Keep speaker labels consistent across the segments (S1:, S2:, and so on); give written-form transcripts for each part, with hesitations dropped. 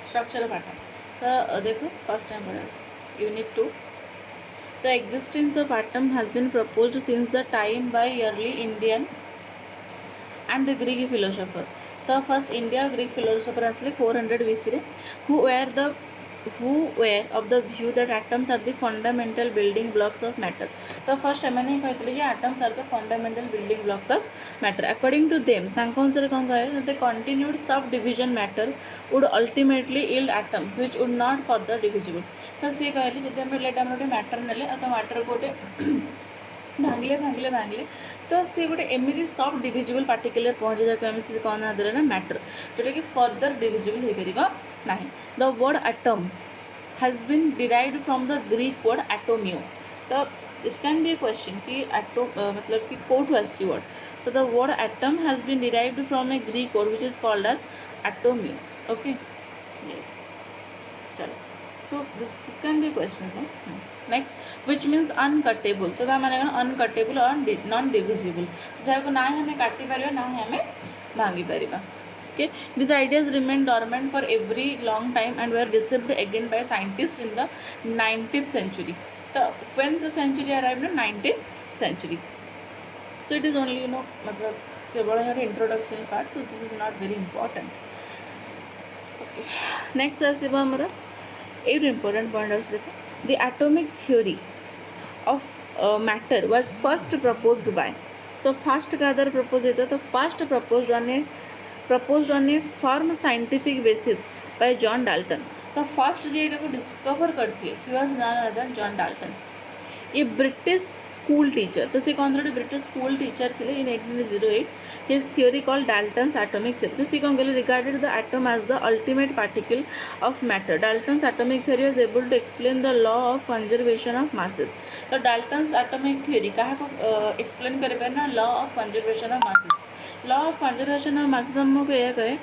S1: structure of atom. तो देखो first time पढ़ा unit 2. The existence of atom has been proposed since the time by early Indian and Greek philosopher. The first India Greek philosopher asle 400 BC who were of the view that atoms are the fundamental building blocks of matter. The first एमने कहते कि atoms are the fundamental building blocks of matter. According to them, तांको अनुसार कौन कहे the continued subdivision matter would ultimately yield atoms which would not further divisible. तो सी कहले जब हम लेट हम मैटर नेले तो मैटर गोटे भांगिले तो सी गोटे एमती सब डिविजिबल पार्टिकल पहुँचे जाए आम से कौन देले ना मैटर जोटा कि फर्दर डिविजिबल हो पार ना. The word atom has been derived from the Greek word एटोमियो. तो it can be a question कि एटो मतलब कि कौटू आसी word. So the word atom has been derived from a Greek word which is called as एटोमियो. Okay yes चलो. So this can be a question. Next which means uncuttable. तो मैंने कौन अनकटेबल और नॉन डिविजिबल जहाँ ना ही हमें काटी पार ना ही हमें भांगी पार. Okay, these ideas remained dormant for every long time and were received again by scientists in the 19th century. So when the century arrived in 19th century. So it is only मतलब केवल यहाँ introduction part. So this is not very important. Okay. Next आसिबा हमारा 8 important point आउस देखो. The atomic theory of matter was first proposed by. So first का other propose होता तो first proposed on a firm scientific basis by John Dalton. तो first जो को discover करती है he was none other than John Dalton. ये British school teacher. तो सी कौन थे ब्रिटिश स्कूल टीचर थे in 1808. His theory called Dalton's atomic theory. तो सी कौन कहले regarded the atom as the ultimate particle of matter. Dalton's atomic theory was able to explain the law of conservation of masses. तो Dalton's atomic theory क्या explain करें ना law of conservation of masses. Law of conservation of masses हमको यह कहे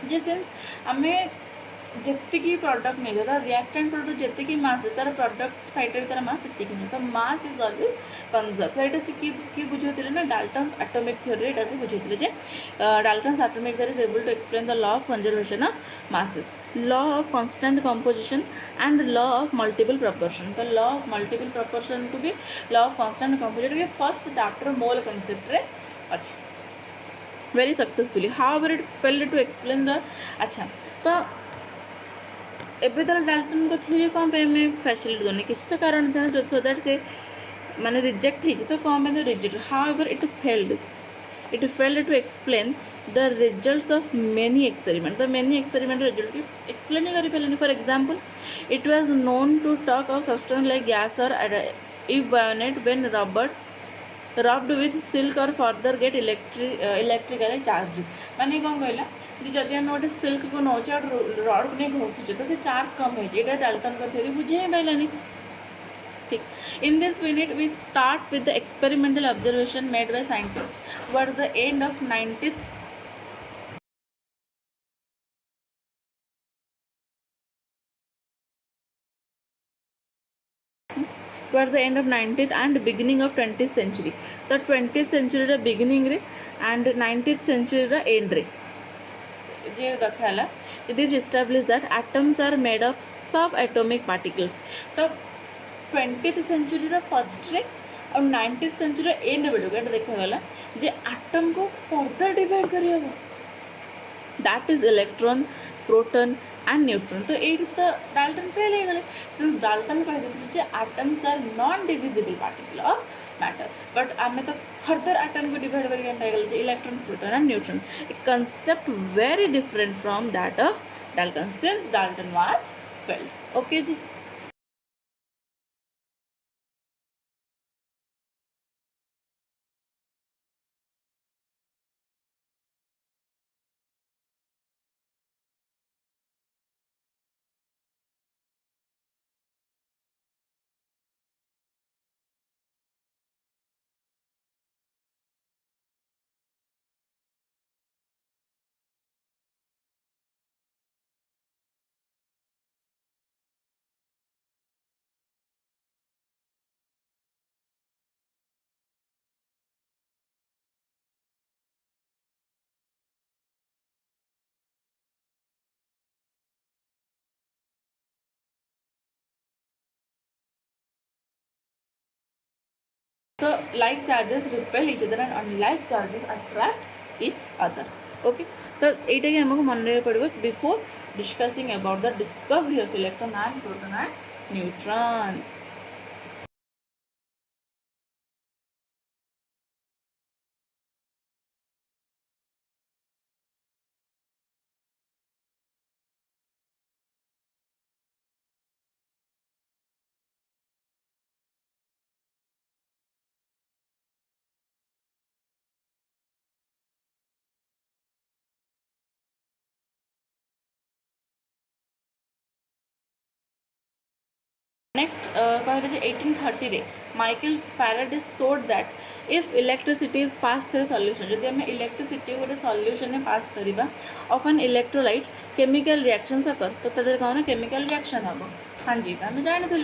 S1: जे since आम जी product नहीं तार रिएक्टेंट प्रडक्ट जी मास तार प्रडक्ट साइड तार मास से नहीं तो मास इज ऑलवेज कंजर्व. तो यहाँ से किए बुझे ना डाल्टन्स एटॉमिक थ्योरी यहाँ से बुझे Dalton's atomic theory is able to explain the law of conservation of masses. Law of constant composition and law of multiple proportion. तो लॉ ऑफ मल्टीपल प्रपोर्शन को भी law of constant composition first chapter mole concept रे अच्छी very successfully. However, it failed to explain the अच्छा. तो एबे तार Dalton को थ्योरी कौन पे हमें फैसिलिटी दोने किसी तो कारण था जो सो दैट से माने रिजेक्ट ही तो कौन पे तो reject. However, it failed to explain the results of many experiments. The many experiment result explain नहीं करी पहले. For example, it was known to talk of substance like gas or if bayonet when rubbed with silk or further get electrically charged. माने कौन कहला जदि आम गोटे silk को नौचे और रड को नहीं घोषुचे तो से चार्ज कम हो जाए. डाल्टन का थ्योरी बुझे ही पाइलानी. ठीक. In this minute we start with the experimental observation made by scientist towards the end of 19th towards the end of 19th and beginning of 20th century. The 20th century रा beginning रे and 19th century रा end रे जे रखाला. It is established that atoms are made of subatomic particles. तो 20th century रा first रे और 19th century रा end बेलू के देखा गला जे atom को further divide करी हबो. That is electron, proton and neutron. तो ये तो डाल्टन फेल हो गए सिंस डाल्टन कह atoms are non divisible particle of matter. But आम तो फर्दर एटम को डिवाइड करके electron proton and neutron. A concept very different from that of Dalton since Dalton was failed. Okay जी. So like charges repel each other and unlike charges attract each other. Okay, तो एटा कि हमको मन रहे पड़ो before discussing about the discovery of electron and proton and neutron. Next, कहले 1830 रे Michael Faraday showed that if electricity is pass through solution जदि आम इलेक्ट्रिसिटी गोटे सॉल्यूशन में पास करवा of an electrolyte chemical reaction sucker तो तदर कौन केमिकल रिएक्शन हम हाँ जी तो आम जानी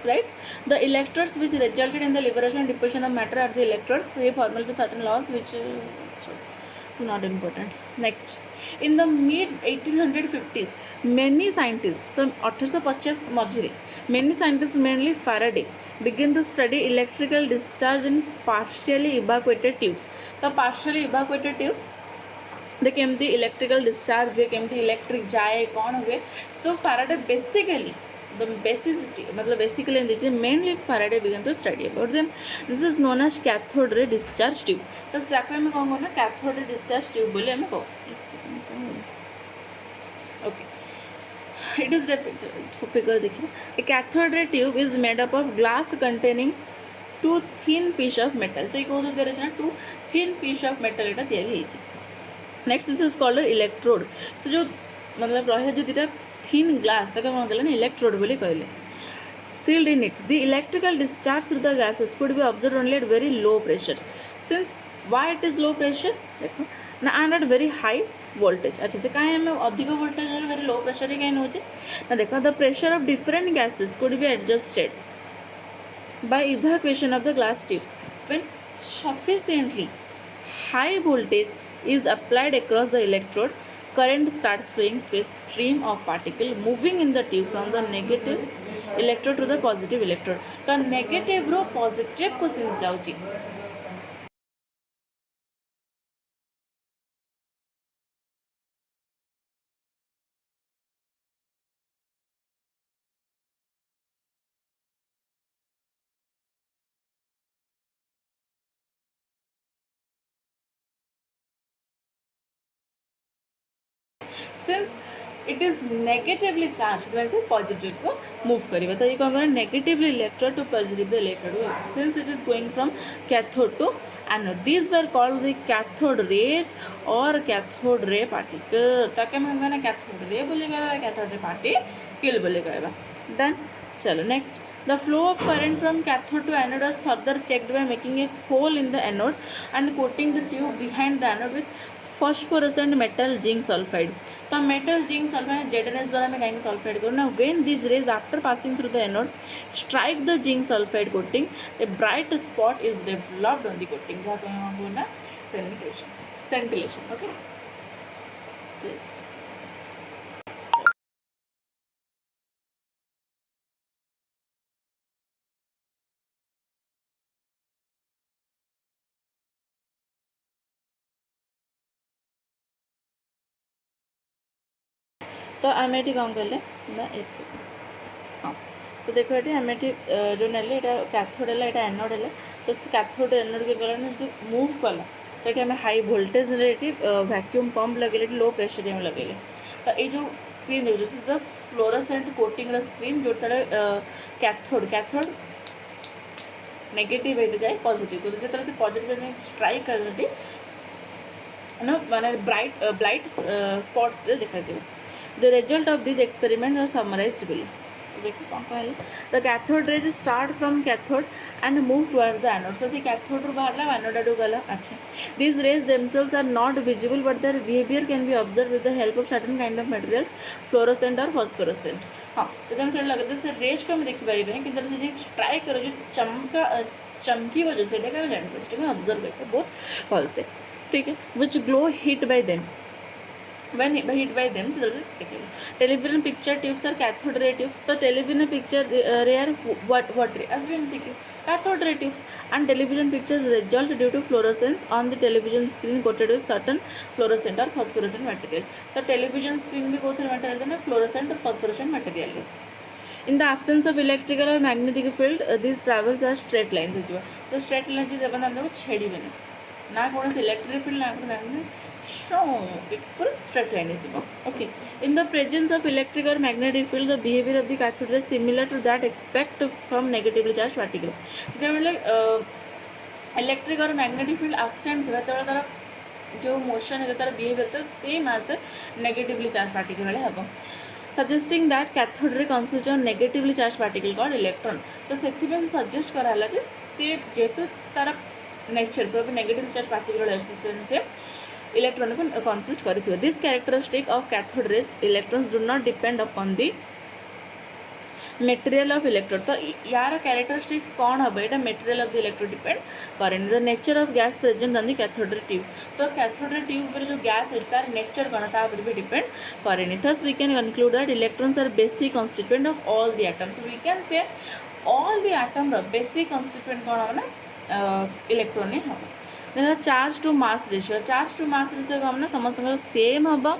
S1: right the electrodes which resulted in the liberation and deposition of matter are the electrodes they formal to certain laws which is not important. Next, in the mid 1850s many scientists तो 1850 मझे many scientists mainly Faraday began to study electrical discharge in partially evacuated tubes. तो partially evacuated tubes दे केमती electrical discharge हुए केमती electric जाए कौन हुए सो Faraday basically the basicity मतलब basically in the mainly Faraday began to study about them. This is known as cathode ray discharge tube. तो ताको हमें कौन कहना cathode ray discharge tube बोले हमें को okay it is figure देखिए a cathode ray tube is made up of glass containing two thin piece of metal तो ये कौन दे रहे हैं two thin piece of metal इटा तैयारी है next this is called electrode तो जो मतलब रहे जो दिटा thin glass तक कौन कहले electrode बोली कहले sealed in it the electrical discharge through the gases could be observed only at very low pressure since why it is low pressure देखो ना and at very high voltage अच्छा से काहे हमें अधिक voltage और very low pressure ही कहने होचे ना देखो the pressure of different gases could be adjusted by evacuation of the glass tubes when sufficiently high voltage is applied across the electrode current starts flowing through a stream of particle moving in the tube from the negative electrode to the positive electrode तो negative रो positive को since जाउची since it is negatively charged means positive को move करिबा तो ये कौन करना negatively electrode to positive the electrode since it is going from cathode to anode these were called the cathode rays or cathode ray particle ताकि हम कहना cathode ray बोले कहबा cathode ray particle बोले कहबा done चलो next the flow of current from cathode to anode was further checked by making a hole in the anode and coating the tube behind the anode with phosphorescent metal zinc sulfide तो metal zinc sulfide ZNS द्वारा मैं कहेंगे sulfide करूँ ना when these rays after passing through the anode strike the zinc sulfide coating a bright spot is developed on the coating जहाँ पे हम बोलना scintillation okay yes तो आम ये कौन कले ना एक सेकेंड हाँ तो देखो ये आम जो ना कैथोड है यहाँ एनोड है तो कैथोड एनोड के कला जो मूव कला तो ये आम हाई वोल्टेज वैक्यूम पंप लगे लो प्रेशर में लगे तो ये जो स्क्रीन देखो द फ्लोरोसेंट कोटिंग स्क्रीन जो कैथोड कैथोड नेगेटिव होते जाए पॉजिटिव तो जो से पॉजिटिव स्ट्राइक कर माने ब्राइट स्पॉट्स देखा जाए The result of these experiments are summarized below. देखो कौन कहले the cathode rays start from cathode and move towards the anode. तो ये cathode रू बाहर ला anode आडू गला अच्छा. These rays themselves are not visible but their behavior can be observed with the help of certain kind of materials, fluorescent or phosphorescent. हाँ तो हम सेट लगता है से रेज को हम देखी पारी बने कि तरह से जो ट्राई करो जो चमकी वजह से देखा मैं जानते हैं ऑब्जर्व करते बहुत फल से ठीक है which glow hit by them when hit by them television picture tubes are cathode ray tubes. The television picture ray are what ray as we MCQ cathode ray tubes, and television pictures result due to fluorescence on the television screen coated with certain fluorescent or phosphorescent material. The television screen भी कोई material है fluorescent or phosphorescent material है. In the absence of electrical or magnetic field, these travels are straight lines. The straight lines is अपन हमने वो छेड़ी बने ना कौन से electric field ना कौन से straight line is okay. In the presence of electric or magnetic field, the behavior of the cathode is similar to that expected from negatively charged particle. जब मतलब electric or magnetic field absent हुआ तो तारा जो motion है तारा behavior तो same as the negatively charged particle वाले हबो. Suggesting that cathode ray consists of negatively charged particle called electron. तो सेथि पे suggest करा हला जे से जेतु तारा nature पर negatively charged particle वाले से electron को consist करिथिबो. This characteristic of cathode rays electrons do not depend upon the material of electrode. तो यार characteristics कौन हबो एटा material of the electrode depend करेन. The nature of gas present on the cathode ray tube. तो cathode ray tube पर जो gas है तार nature कौन ता पर भी depend करेन. Thus we can conclude that electrons are basic constituent of all the atoms. So we can say all the atom row basic constituent कौन हबो ना electron ने हबो. Then charge to mass ratio. Charge to mass ratio का हमने समझते हैं same हबो.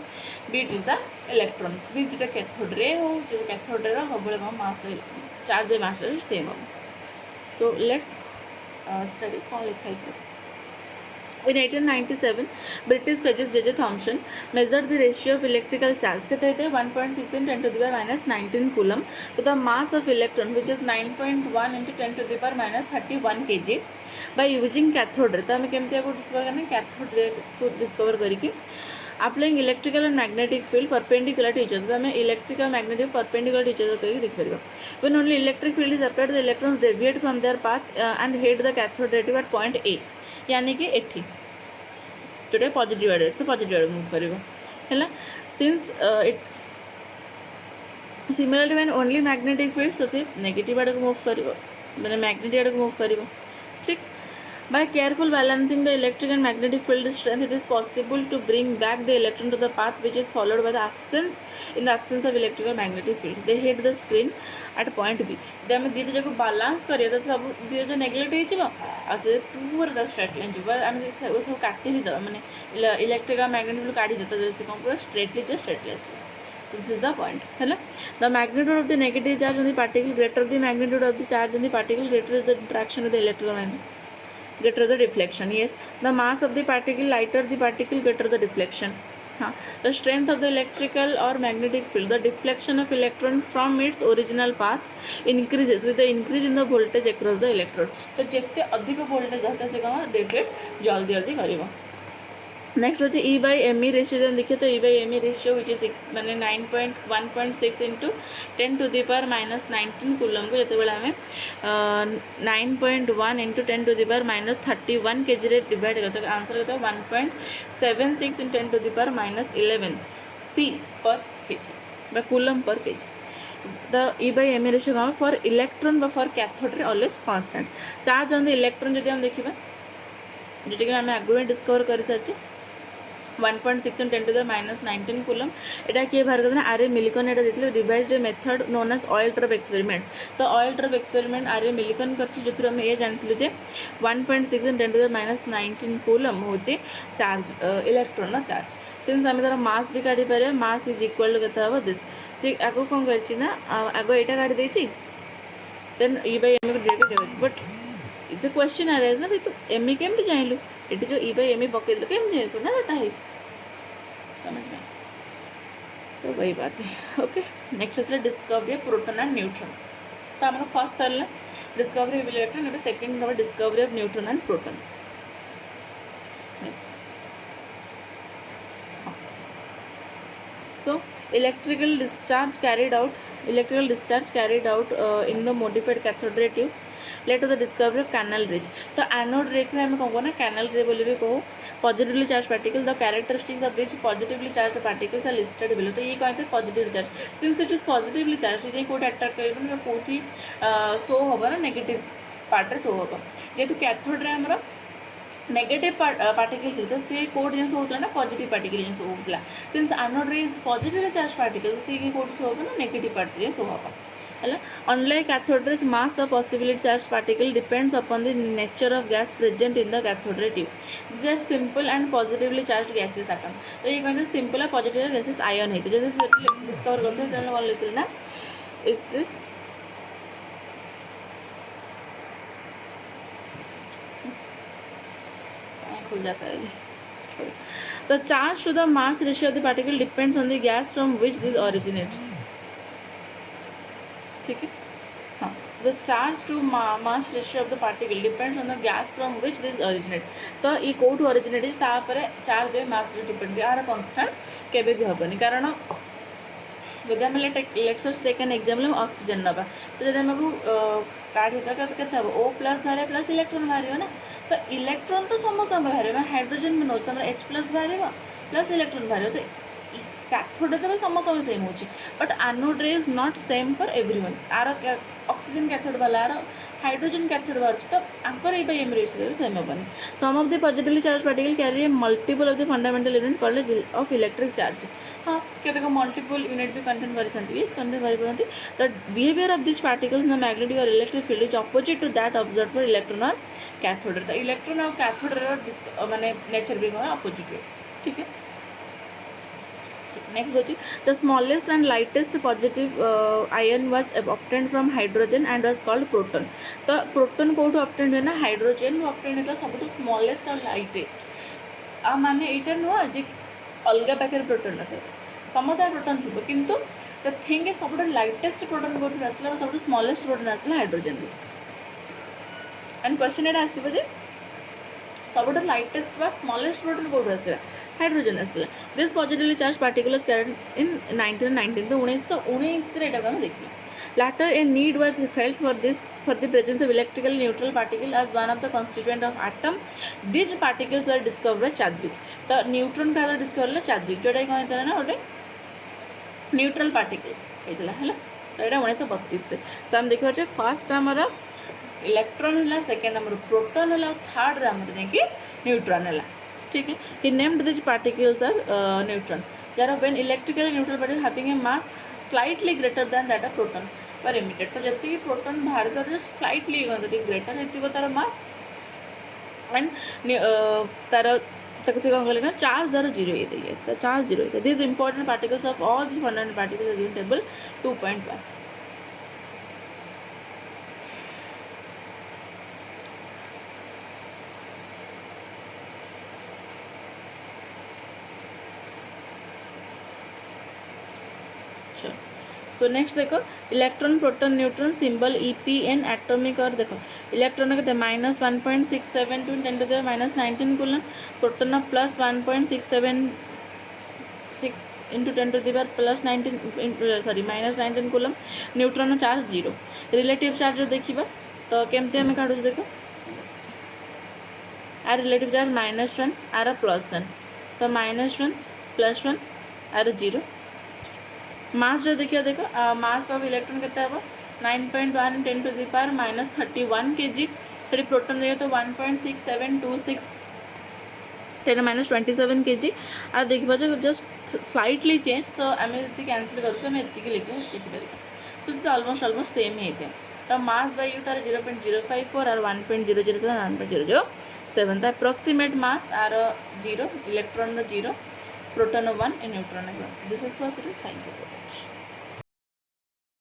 S1: Bit is the electron. Which is the cathode ray हो, जो cathode ray रो हबो का mass charge by mass ratio same हबो. So let's study कौन लिखा है. In 1897, British physicist J.J. Thomson measured the ratio of electrical charge. कहते हैं 1.6 into 10 to the power minus 19 coulomb to the mass of electron, which is 9.1 into 10 to the power minus 31 kg. By using cathode ray. तो हमें केमती आपको discover करना है cathode ray को discover करेगी. Applying electrical and magnetic field perpendicular to each other. तो हमें electric और magnetic perpendicular to each other करके दिख पाएगा. When only electric field is applied, the electrons deviate from their path and hit the cathode ray tube at point A. यानी कि 80 जोटा positive आड़े तो पॉजिटिव आड़े मूव करिवो हैला. Since it similarly when only magnetic field तो से negative आड़े को मूव करिवो माने मैग्नेटिक आड़े को मूव करिवो. ठीक. By careful balancing the electric and magnetic field strength, it is possible to bring back the electron to the path which is followed by the absence of electric or magnetic field. They hit the screen at point B. जब हम धीरे जगह balance करिए तो सब धीरे जो neglect ही चीज़ ऐसे पूरा द straight line जो पर हम उसको काटी भी दो माने electric और magnetic field काटी देता जैसे कौन पूरा straightly just straightless. So this is the point. Hello. The magnitude of the negative charge on the particle greater the magnitude of the charge on the particle greater is the interaction with the electrical magnet. Greater the deflection. Yes, the mass of the particle lighter the particle greater the deflection. The strength of the electrical or magnetic field, the deflection of electron from its original path increases with the increase in the voltage across the electrode. तो जितने अधिक voltage आता है सेका deviate जल्दी जल्दी करेगा. Next होचे E by ME रेशियो जब देखिए तो E by ME ratio which is मैंने 1.6 into 10 to the power minus 19 coulomb को जिते आम 9.1 into 10 to the power minus 31 kg रे डिवाइड करते आंसर करते 1.76 in 10 to the power minus 11 C पर kg कूलम पर kg. The E by ME ratio कम फॉर इलेक्ट्रॉन बा for cathode ray always constant. Charge on the electron जब हम देखिए जोटा आम आगे डिस्कवर कर सारी 1.6 in 10 to the minus 19 coulomb. एटा किए बाहर करते आर मिलिकन एटा देते revised method known as oil drop experiment. तो ऑयल ट्रप एक्सपेरिमेंट आर मिलिकन कर जो आम ये जानते जे 1.6 in 10 to the minus 19 coulomb हूँ चार्ज इलेक्ट्रॉन चार्ज. सिंस आम तार मास भी काढ़ी पारे मास इज इक्वल टू के दिस सी आगे कौन कर आग यहाँ काढ़ी देती देन E by ME को direct but the question arise ना भाई तो ME केमती जानलु ये जो E by ME पकड़ केमती जानलु ना डाटा है समझ में. तो वही बात है. ओके नेक्स्ट है discovery of proton and neutron. तो हमारा फर्स्ट चल discovery of electron and second हमारा discovery of neutron and proton. So electrical discharge carried out in the modified cathode ray tube led to the discovery of canal rays. तो anode रे को हमें कौन कहना कैनल रे बोले भी कहो. Positively charge particle the characteristics of this positively charge particles are listed below. तो ये कहते हैं positive charge. Since it is positively charge ये कोट अट्राक्ट कर कौटी शो हम ना नेगेटिव पार्ट शो हम जेहेतु कैथोड रे आमर नेगेटिव पार्टिकल तो सी कोड जिन होता ना पॉजिटिव पार्टिकल जिन होता since anode ray is positive charge particle सी कोड शो हो ना नेगेटिव पार्टिकल शो हो है unlike cathode ray mass of possibly charge particle depends upon the nature of gas present in the cathode ray tube they are simple and positively charge gases atom तो ये कहते simple और positive gases ion होते जैसे discover करते हैं कौन लेते ना इस खुल जाता है the charge to the mass ratio of the particle depends on the gas from which this originate ठीक है हाँ the charge to mass ratio of the particle depends on the gas from which this originate तो ये कौटू originate charge mass depend यार constant केबे भी हेनी कारण जब आम let's take an example oxygen नवा तो जब आमको काढ़ी के ओ प्लस बाहर प्लस इलेक्ट्रॉन बाहर ना तो इलेक्ट्रॉन तो समस्त बाहर हाइड्रोजन भी नौ एच प्लस बाहर प्लस इलेक्ट्रॉन बाहर तो कैथोड तो समस्त सेम हो but anode ray is not same for everyone आर ऑक्सीजन कैथोड वाला आर हाइड्रोजन कैथोड बाहर तो आंकर एम रेशियो सेम हेनी some of the positively charge particle carry a multiple of the fundamental unit called of electric charge हाँ केतक multiple unit भी कंटेन करते the behaviour of this particles in the magnetic और electric field is opposite to that observe for electron और cathode तो electron और cathode माने nature भी अपोजिट है ठीक है नेक्स्ट होची the smallest and lightest positive ion was obtained from hydrogen and was called proton तो प्रोटॉन कोठू ऑब्टेन्ड है ना हाइड्रोजन ऑब्टेन्ड होता सब स्मॉलेस्ट और लाइटेस्ट आ माने एटा नुआ जे अलग पाखे प्रोटॉन न थे समस्त प्रोटॉन थी किंतु द थिंग इज सब लाइटेस्ट प्रोटॉन कोठू आसला सब स्मॉलेस्ट प्रोटॉन आसला हाइड्रोजन एंड क्वेश्चन एटा आसीबो जे सब लाइटेस्ट व स्मॉलेस्ट प्रोटॉन कोठू आसला हाइड्रोजन आसला this positively charge particles carried in 1919 तो 1919 रे एटा देखिए later a need was felt for the presence of electrical neutral particle as one of the constituent of atom these particles were discovered by Chadwick तो neutron का discover है Chadwick जोटा कौन होता है ना गोटे न्यूट्रल पार्टिकल होता है तो यहाँ 1932 रे तो हम देखा फर्स्ट आमर इलेक्ट्रॉन है सेकेंड आमर प्रोटॉन है थर्ड आमर जाकि न्यूट्रॉन है ठीक है he named these particles are neutron there are when electrical neutral particle having a mass slightly greater than that of proton पर emitted तो जब तक प्रोटॉन बाहर कर स्लाइटली ग्रेटर होती तार मास एंड तार तक से कौन कहले ना चार्ज जरा जीरो ये चार्ज जीरो होता this important particles of all this fundamental particles given table 2.1 so next देखो electron proton neutron symbol EPN atomic और देखो इलेक्ट्रॉन के -1.672 × 10⁻19 कूलम proton plus 1.676 × 10⁻+19 sorry -19 coulomb neutron charge 0 relative charge देखा तो केमती आम काढ़ु देख आर रिलेटिव चार्ज -1 आर +1 तो -1 +1 आर 0 मास जो देखिए देखो मास ऑफ इलेक्ट्रॉन केते हम 9.1 × 10⁻31 kg फिर प्रोटॉन देखिए तो 1.6726 10⁻27 kg आ देखा जो जस्ट स्लाइटली चेंज तो आम ये कैंसल कर लिखिपर सो दिस ऑलमोस्ट सेम ही तो मास बाय यू तार 0.054 और 1.007 1.007 तो approximate mass are 0 electron 0 proton 1 and neutron 1 this is for today thank you so much